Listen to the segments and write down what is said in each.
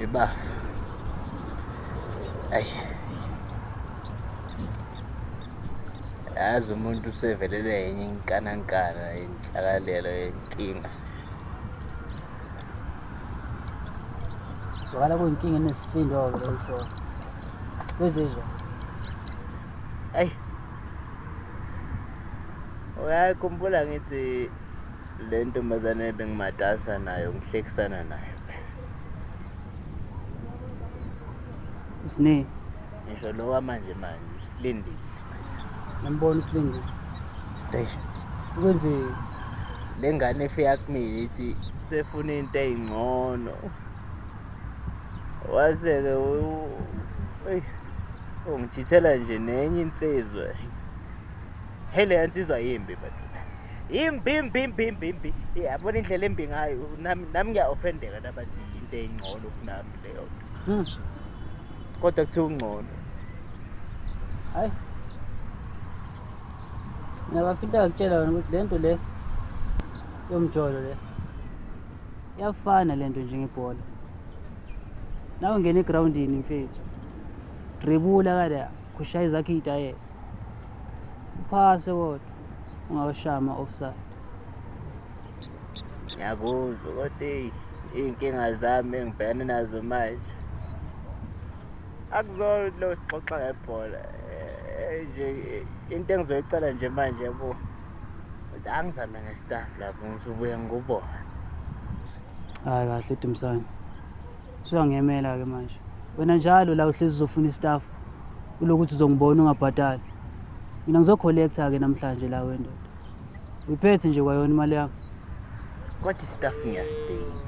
Ibafu. Ayi. Yazi umuntu usevelelwe yenye inkanankana inhlakalelo yenkinga. Zwakala kuyinkinga enesisindo-ke le usho. Kwenzenje? Ayi. Uyakhumbula ngithi le ntombazane bengimatasa nayo ngihlekisana nayo. Isine. Ngisho lo wamanje usilindile. Ngiyambona usilindile. Hey. Ukwenzeni? Le ngane efika kumina ithi sefuna into eyingcono. Wase-ke ungithithela nje nenye insizwa. Hele yansizwa yimbi madoda. Yimbi. Yabona indlela embi ngayo. Nami ngiya-offendeka nabathi into eyingcono kunami leyo nto. Kodwa kuthiwa ungcono. Hayi. Mina bafika ngakutshela wena ukuthi le nto le yomjolo le iyafana le nto njengebhola. Nawe ngena egrawundini mfethu. Dribula kada kushaya izakhe itayela. Uphase kodwa ungawashama offside. Ngiyakuzwa kodwa iy'nkinga zami engibhekane nazo manje akuzona lo sixoxa ngebhola nje into engizoyicela nje manje yabo ukuthi angizame ngestaff lapho ngizobuye ngikubona. Hayi kahle Dumisane. Usuyangemela-ke manje. Wena njalo la uhlezi uzofuna istaff kulokuthi uzongibona ungabhadali. Mina ngizokholektha-ke namhlanje la wendoda. Uyiphethe nje kwayona imali yakho. Kodwa istaff ngiyasidinga.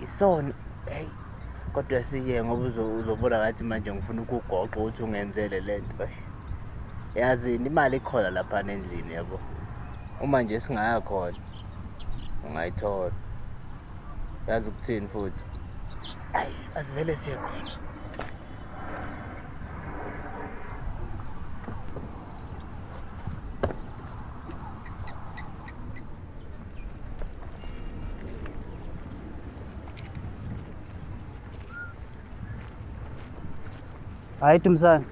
Isona hey kodwa siye ngoba uzobona ngathi manje ngifuna ukugoqa ukuthi ungenzele lento. Yazini imali ikhona lapha endlini yabo. Uma nje singaya khona ungayithola. Yazi ukuthini futhi? Hayi, asivele siye khona. Hayi Dumisane.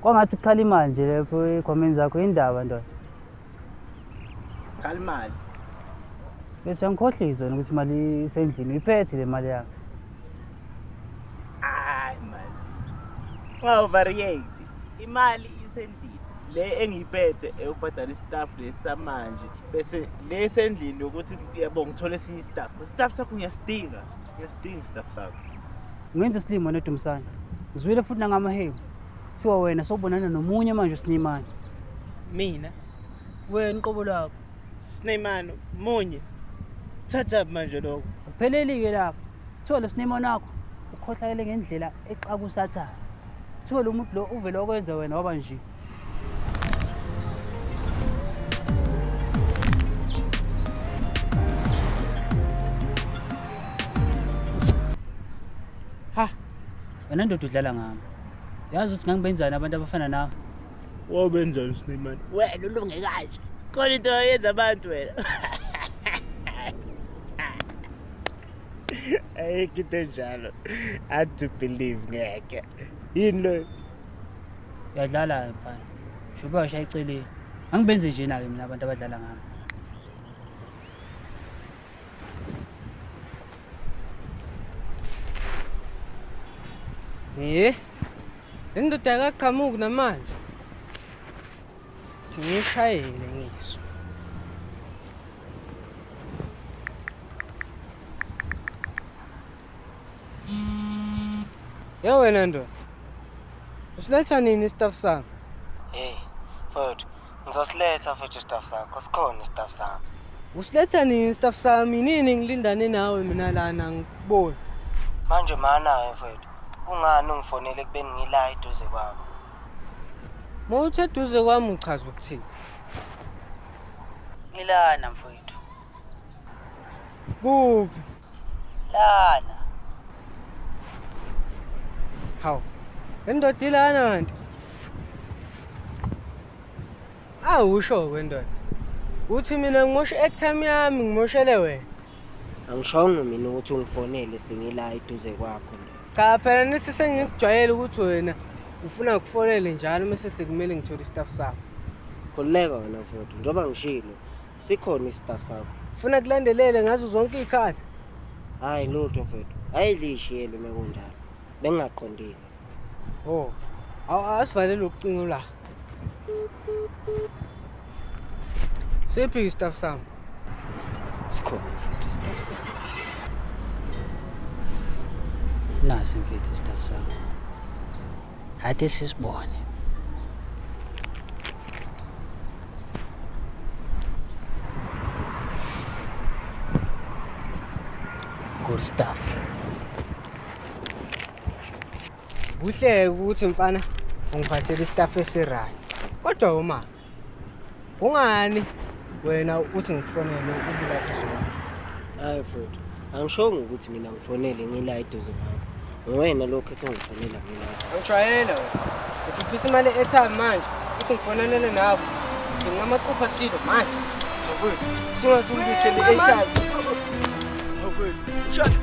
Kwangathi kukhala imali nje lapho ekhomeni zakho indaba ndoda. Khala imali. Bese ngikhohlisa ukuthi imali isendlini uyiphethe le mali yakho. Hayi mali. Ungavariate. Imali isendlini. Le engiyiphethe eyobhadala istaff lesamanje bese le sendlini ukuthi yabo ngithola esinye istaff. Istaff sakho ngiyasidinga. Ngiyasidinga istaff sakho. Ngenze isilimo neDumisane. Ngizwile futhi nangamahewu. Kuthiwa wena sowubonana nomunye manje uSneymane. Mina Wena iqobo lakho. Sneymane munye. Thatha manje lokho. Kupheleli-ke lapho. Kuthiwa lo Sneymane wakho ukhohlakele ngendlela exakusathayo. Kuthiwa lo muntu lo uvele okwenza wena waba nje. Ha, Wena ndoda udlala ngami. Yazi ukuthi ngangibenzani abantu abafana nawe. wabenzani uSneymane? Wena ulunge kanje. Khona into yenza abantu wena. Ayikho into enjalo. I do believe ngeke. Yini lo? Uyadlala mfana. Shuba washaya iceleni. Angibenze njena-ke mina abantu abadlala ngami. Le ndoda akaqhamuki namanje. Thi ngishayele ngisho. Wena ndoda. Usiletha nini istaff sami? Hey, mfowethu, ngizosiletha futhi istaff sakho. Sikhona istaff sami. Usiletha nini istaff sami? Nini ngilindane nawe mina lana ngikubona. Manje manayo mfowethu. Kungani ungifonele kubeni ngila eduze kwakho? Mawuthi eduze kwami uchaza ukuthini? Ngilana mfowethu. Kuphi? Lana. Hawu. Le ndoda ilana kanti. Awusho kwendoda. Uthi mina ngimosha airtime yami ngimoshele wena. Angishongo mina ukuthi ungifonele sengila eduze kwakho nje. Cha phela nithi sengikujwayele ukuthi wena ufuna ukufonele njalo mase sekumele ngithole istaff sakho. Khululeka wena mfowethu, njengoba ngishilo sikhona istaff sakho. Ufuna kulandelele ngazo zonke izikhathi. Hayi lutho mfowethu, ayilishiyele mekunjalo. Bengaqondile. Oh. Asivalele ucingo la. Siphi istaff sami? Sikhona mfowethu istaff sakho. Nasi mfethu istaff sakho. Athi sisibone. Good stuff. Kuhle ukuthi mfana ungiphathele istaff esirayi. Kodwa uma ungani wena uthi ngikufonele ukubula eduze. Hayi mfowethu, angishongo ukuthi mina ngifonele ngila eduze kwakho. Wena lokho ethi ungifonela ngila. Angijwayele wena. Ukhipha imali e-airtime manje uthi ngifonelele nawe. Ngingamaqupha silo manje. Mfowethu, singazungise le-airtime. Mfowethu, shut.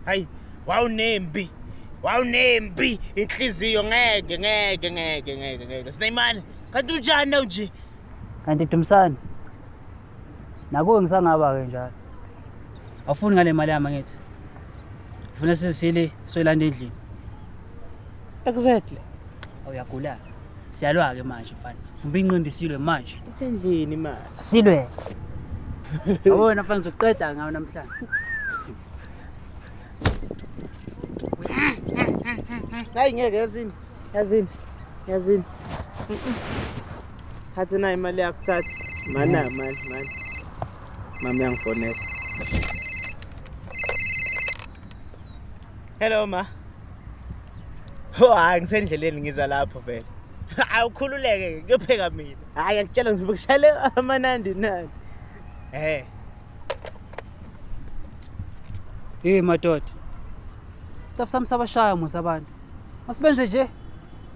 Hayi wawunembi inhliziyo ngeke Sinayimani kanti unjani nawe nje Kanti Dumisani. Nakuwe ngisangaba ke njalo. Awufuni ngale mali yami ngithi. Ufuna sisile soyilanda endlini. Exactly. Awuyagula. Siyalwa ke manje mfana. Vumba inqindi silwe manje. isendlini manje Silwe. Awona mfana uzoqeda ngawo namhlanje. hayi ngeke yazini hathi nayo imali yakho thatha mani mama yangifonela hello ma hayi ngisendleleni ngiza lapho vele awukhululeke kuyopheka mina hayi akutshela ngizobkushale amanandi Madoda. Staff sami sabashaya musa abantu. Masibenze nje.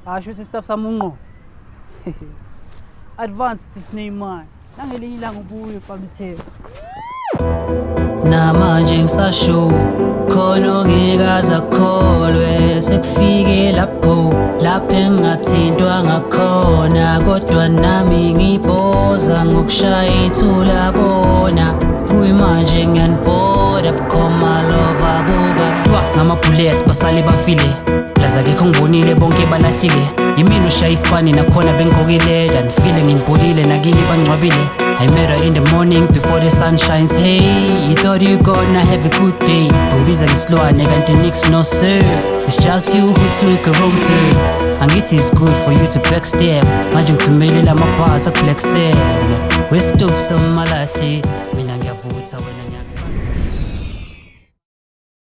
Asho ukuthi staff sami unqo. Advanced Sinayimani. Nangelinye ilanga ubuye family. Namanje ngisasho khona ngikaza kholwe sekufike lapho engathintwa ngakhona kodwa nami ngiboza ngokushaya ithula bona kuyimanje ngiyaniboda bukhoma lova buka ngama-bullets basale bafile plaza kekho ngibonile bonke balahlile yimina ushaya ispani nakhona bengigqokile danifile nginibholile nakini bangcwabile I met her in the morning before the sun shines. Hey, you thought you gonna have a good day. Bangibiza ngesilwane kanti nix no sir. It's just you who took a wrong turn. Angithi it's good for you to backstab. Manje ngithumelela amabhasa ku Black Sam. Westove samalahle mina ngiyavutha wena